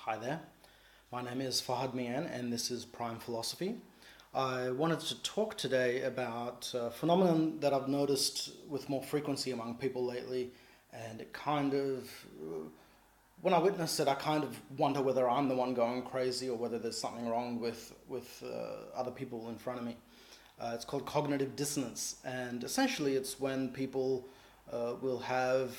Hi there, my name is Fahad Mian and this is Prime Philosophy. I wanted to talk today about a phenomenon that I've noticed with more frequency among people lately, and it when I witness it, I kind of wonder whether I'm the one going crazy or whether there's something wrong with other people in front of me. It's called cognitive dissonance, and essentially it's when people will have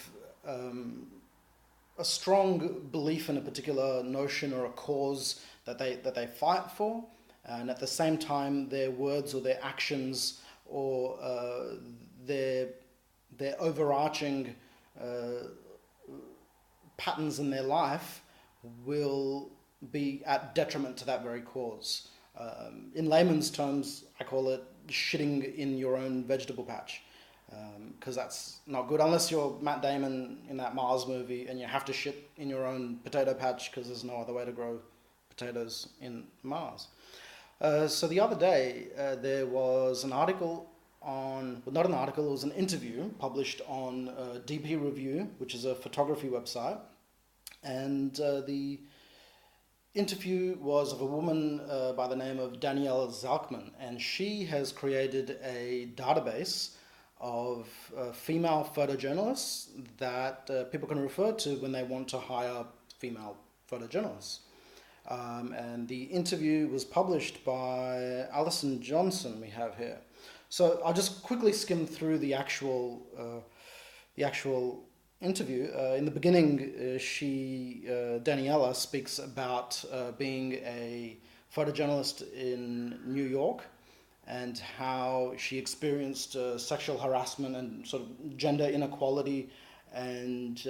a strong belief in a particular notion or a cause that they fight for, and at the same time their words or their actions or their overarching patterns in their life will be at detriment to that very cause. In layman's terms, I call it shitting in your own vegetable patch, because that's not good unless you're Matt Damon in that Mars movie and you have to shit in your own potato patch because there's no other way to grow potatoes in Mars. So the other day there was an article not an article, it was an interview published on DPReview, which is a photography website, and the interview was of a woman by the name of Danielle Zalkman, and she has created a database of female photojournalists that people can refer to when they want to hire female photojournalists. And the interview was published by Alison Johnson, we have here. So I'll just quickly skim through the actual interview. In the beginning, Daniela speaks about being a photojournalist in New York and how she experienced sexual harassment and sort of gender inequality, and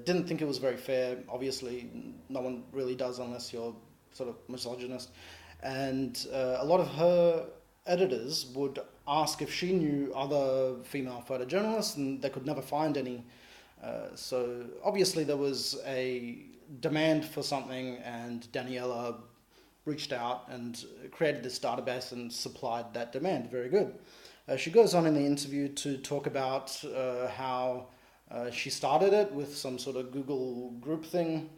didn't think it was very fair. Obviously, no one really does unless you're sort of misogynist. And a lot of her editors would ask if she knew other female photojournalists, and they could never find any. So obviously there was a demand for something, and Daniela reached out and created this database and supplied that demand. Very good. She goes on in the interview to talk about how she started it with some sort of Google group thing,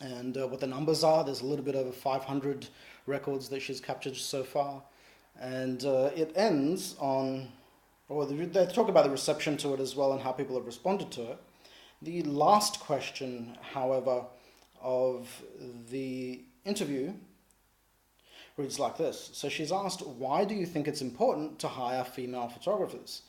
and what the numbers are. There's a little bit over 500 records that she's captured so far. And it ends on, or they talk about the reception to it as well and how people have responded to it. The last question, however, of the interview reads like this. So she's asked, why do you think it's important to hire female photographers?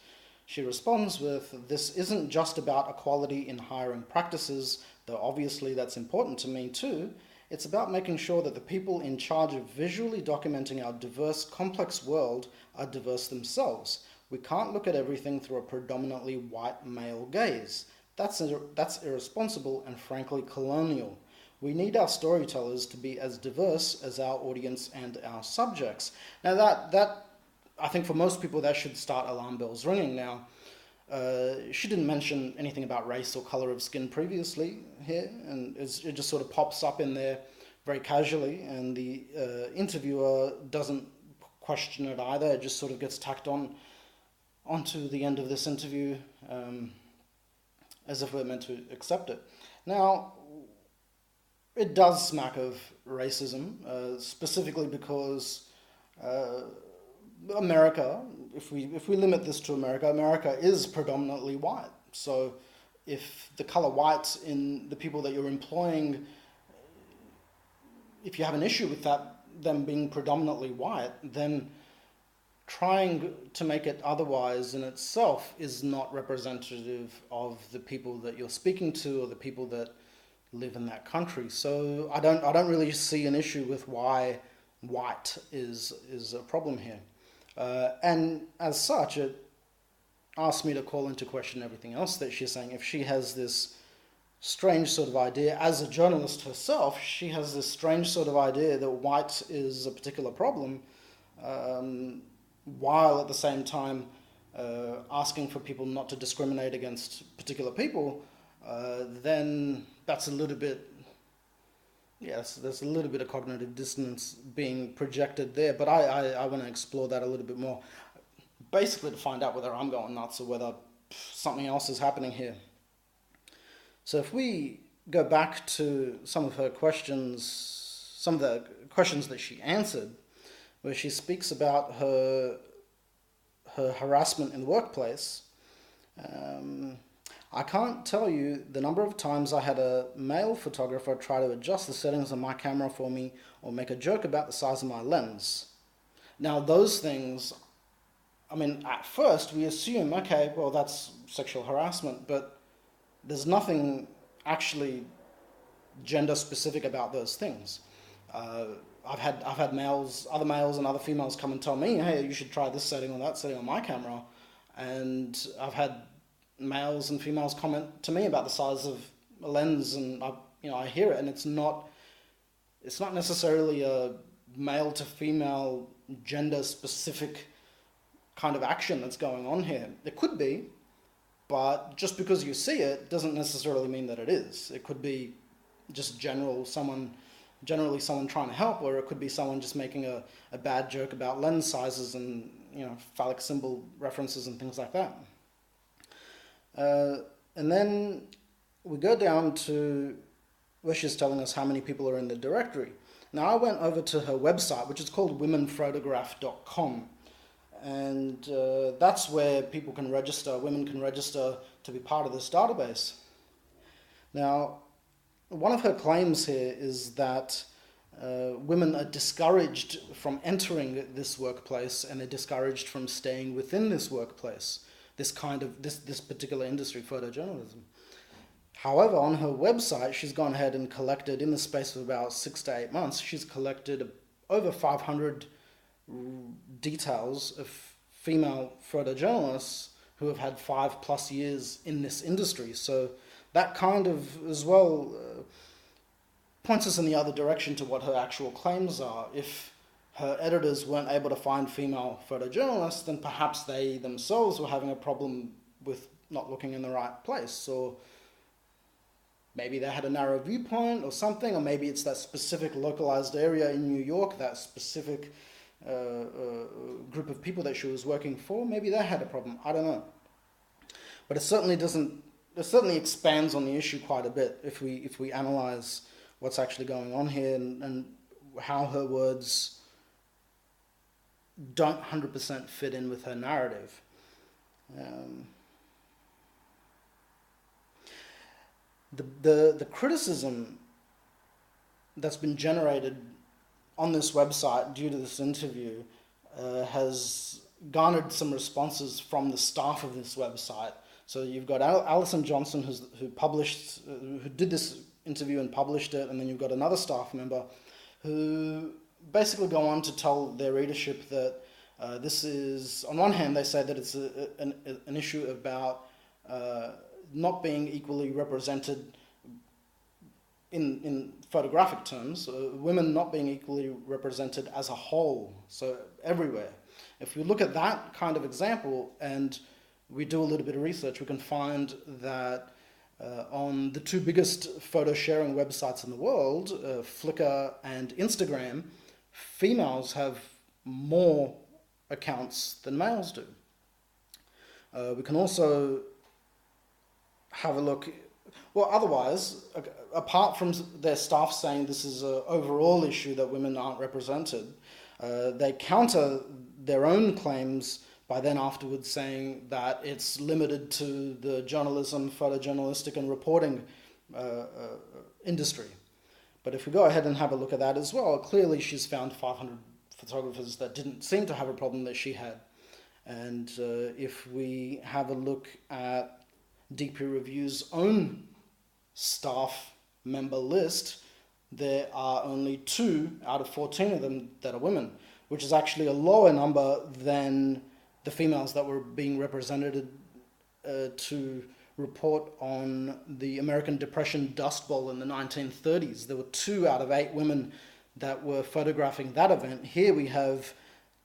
She responds with, this isn't just about equality in hiring practices, though obviously that's important to me too. It's about making sure that the people in charge of visually documenting our diverse, complex world are diverse themselves. We can't look at everything through a predominantly white male gaze. That's irresponsible and frankly colonial. We need our storytellers to be as diverse as our audience and our subjects. Now that I think for most people that should start alarm bells ringing. Now, she didn't mention anything about race or color of skin previously here, and it just sort of pops up in there very casually, and the interviewer doesn't question it either. It just sort of gets tacked onto the end of this interview, as if we're meant to accept it. Now, it does smack of racism, specifically because America, if we limit this to America, America is predominantly white. So if the color white in the people that you're employing, if you have an issue with them being predominantly white, then trying to make it otherwise in itself is not representative of the people that you're speaking to or the people that live in that country. So I don't really see an issue with why white is a problem here. And as such, it asks me to call into question everything else that she's saying. If she has this strange sort of idea, as a journalist herself, she has this strange sort of idea that white is a particular problem, while at the same time asking for people not to discriminate against particular people, then that's a little bit, yes, there's a little bit of cognitive dissonance being projected there, but I want to explore that a little bit more, basically to find out whether I'm going nuts or whether something else is happening here. So if we go back to some of the questions that she answered, where she speaks about her harassment in the workplace. I can't tell you the number of times I had a male photographer try to adjust the settings on my camera for me or make a joke about the size of my lens. Now, those things, I mean, at first we assume, okay, well, that's sexual harassment, but there's nothing actually gender specific about those things. I've had other males and other females come and tell me, hey, you should try this setting or that setting on my camera, and I've had males and females comment to me about the size of a lens, and I hear it, and it's not necessarily a male to female gender specific kind of action that's going on here. It could be, but just because you see it doesn't necessarily mean that it is. It could be just generally someone trying to help, or it could be someone just making a bad joke about lens sizes and phallic symbol references and things like that. And then we go down to where she's telling us how many people are in the directory. Now, I went over to her website, which is called womenphotograph.com, and that's where people can register, women can register to be part of this database. Now, one of her claims here is that women are discouraged from entering this workplace, and they're discouraged from staying within this workplace, this particular industry, photojournalism. However, on her website, she's gone ahead and collected, in the space of about 6 to 8 months, she's collected over 500 details of female photojournalists who have had 5+ years in this industry. So that kind of, as well, points us in the other direction to what her actual claims are. If her editors weren't able to find female photojournalists, then perhaps they themselves were having a problem with not looking in the right place, or maybe they had a narrow viewpoint or something, or maybe it's that specific localized area in New York, that specific group of people that she was working for. Maybe they had a problem. I don't know. But it certainly expands on the issue quite a bit if we analyze what's actually going on here and how her words don't 100% fit in with her narrative. The criticism that's been generated on this website due to this interview has garnered some responses from the staff of this website. So you've got Alison Johnson, who did this interview and published it, and then you've got another staff member who basically go on to tell their readership that this is, on one hand, they say that it's an issue about not being equally represented in photographic terms, women not being equally represented as a whole, so everywhere. If we look at that kind of example and we do a little bit of research, we can find that on the two biggest photo sharing websites in the world, Flickr and Instagram, females have more accounts than males do. We can also have a look, well, otherwise, apart from their staff saying this is an overall issue that women aren't represented, they counter their own claims by then afterwards saying that it's limited to the journalism, photojournalistic and reporting industry. But if we go ahead and have a look at that as well, clearly she's found 500 photographers that didn't seem to have a problem that she had. And if we have a look at DPReview's own staff member list, there are only 2 out of 14 of them that are women, which is actually a lower number than the females that were being represented to report on the American Depression Dust Bowl in the 1930s. There were 2 out of 8 women that were photographing that event. Here we have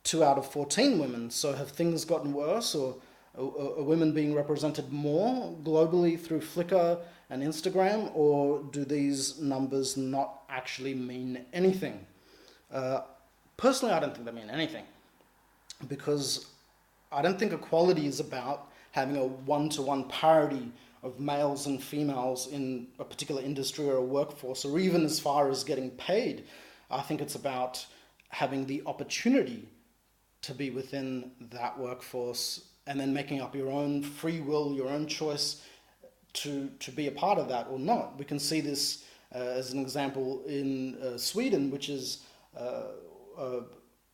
2 out of 14 women. So have things gotten worse, or are women being represented more globally through Flickr and Instagram, or do these numbers not actually mean anything? Personally, I don't think they mean anything, because I don't think equality is about having a one-to-one parity of males and females in a particular industry or a workforce, or even as far as getting paid. I think it's about having the opportunity to be within that workforce and then making up your own free will, your own choice to be a part of that or not. We can see this as an example in Sweden, which is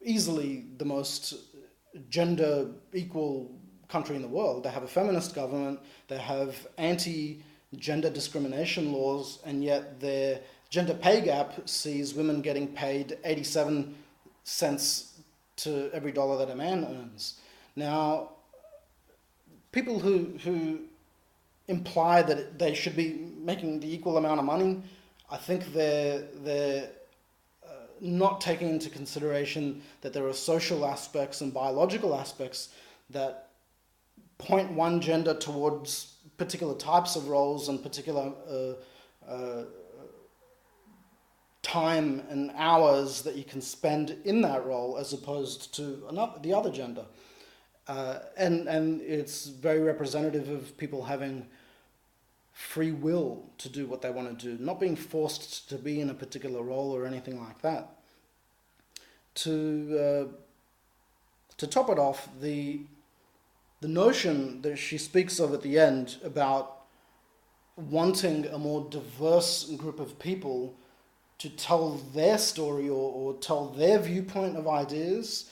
easily the most gender equal country in the world. They have a feminist government, they have anti-gender discrimination laws, and yet their gender pay gap sees women getting paid 87 cents to every dollar that a man earns. Now, people who imply that they should be making the equal amount of money, I think they're not taking into consideration that there are social aspects and biological aspects that point one gender towards particular types of roles and particular time and hours that you can spend in that role as opposed to the other gender. And it's very representative of people having free will to do what they want to do, not being forced to be in a particular role or anything like that. To top it off, the notion that she speaks of at the end about wanting a more diverse group of people to tell their story or tell their viewpoint of ideas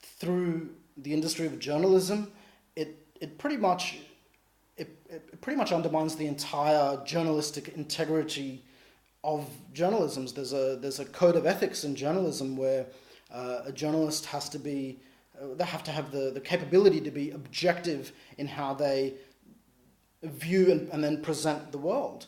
through the industry of journalism, it pretty much undermines the entire journalistic integrity of journalism. There's a code of ethics in journalism where a journalist has to be, they have to have the capability to be objective in how they view and then present the world.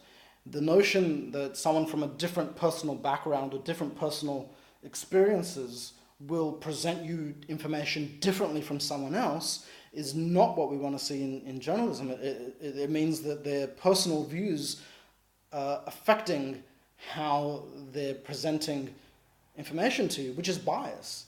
The notion that someone from a different personal background or different personal experiences will present you information differently from someone else is not what we want to see in journalism. It means that their personal views are affecting how they're presenting information to you, which is bias.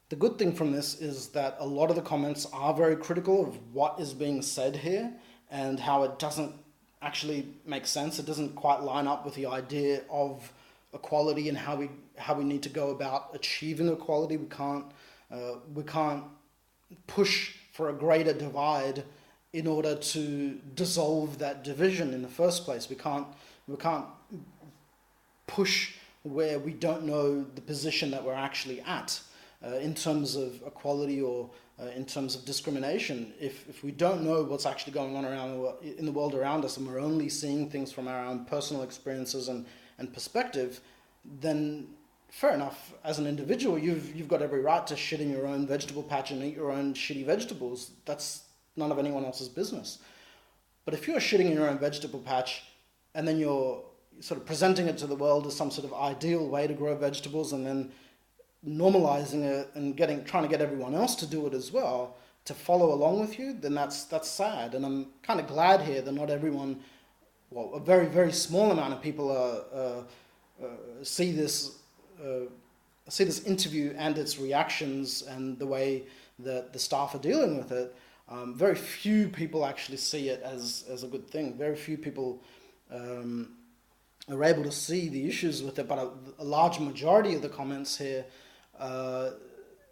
The good thing from this is that a lot of the comments are very critical of what is being said here and how it doesn't actually make sense. It doesn't quite line up with the idea of equality and how we need to go about achieving equality. We can't push for a greater divide in order to dissolve that division in the first place. We can't push where we don't know the position that we're actually at in terms of equality or in terms of discrimination. If we don't know what's actually going on in the world around us and we're only seeing things from our own personal experiences and perspective, then fair enough, as an individual, you've got every right to shit in your own vegetable patch and eat your own shitty vegetables. That's none of anyone else's business. But if you're shitting in your own vegetable patch and then you're sort of presenting it to the world as some sort of ideal way to grow vegetables and then normalizing it and trying to get everyone else to do it as well, to follow along with you, then that's sad. And I'm kind of glad here that not everyone, well, a very, very small amount of people see this interview and its reactions and the way that the staff are dealing with it. Very few people actually see it as a good thing. Very few people are able to see the issues with it, but a large majority of the comments here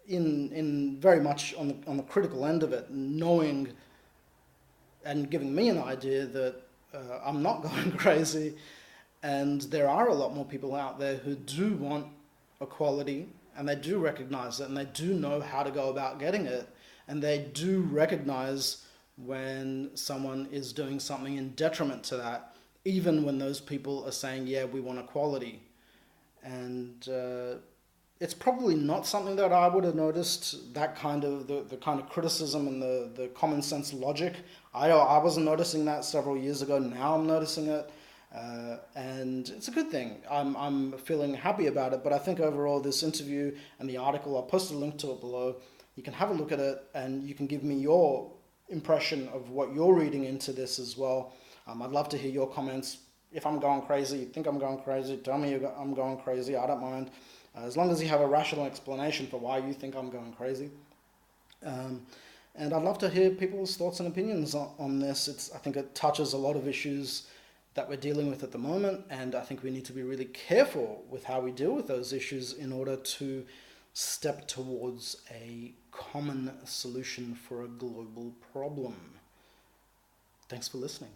in very much on the critical end of it, knowing and giving me an idea that I'm not going crazy, and there are a lot more people out there who do want equality, and they do recognize it, and they do know how to go about getting it, and they do recognize when someone is doing something in detriment to that, even when those people are saying, yeah, we want equality. And it's probably not something that I would have noticed, that kind of the kind of criticism and the common sense logic. I wasn't noticing that several years ago. Now I'm noticing it. And it's a good thing. I'm feeling happy about it. But I think overall this interview and the article, I'll post a link to it below. You can have a look at it and you can give me your impression of what you're reading into this as well. I'd love to hear your comments. If I'm going crazy, you think I'm going crazy, tell me I'm going crazy. I don't mind. As long as you have a rational explanation for why you think I'm going crazy. And I'd love to hear people's thoughts and opinions on this. I think it touches a lot of issues that we're dealing with at the moment, and I think we need to be really careful with how we deal with those issues in order to step towards a common solution for a global problem. Thanks for listening.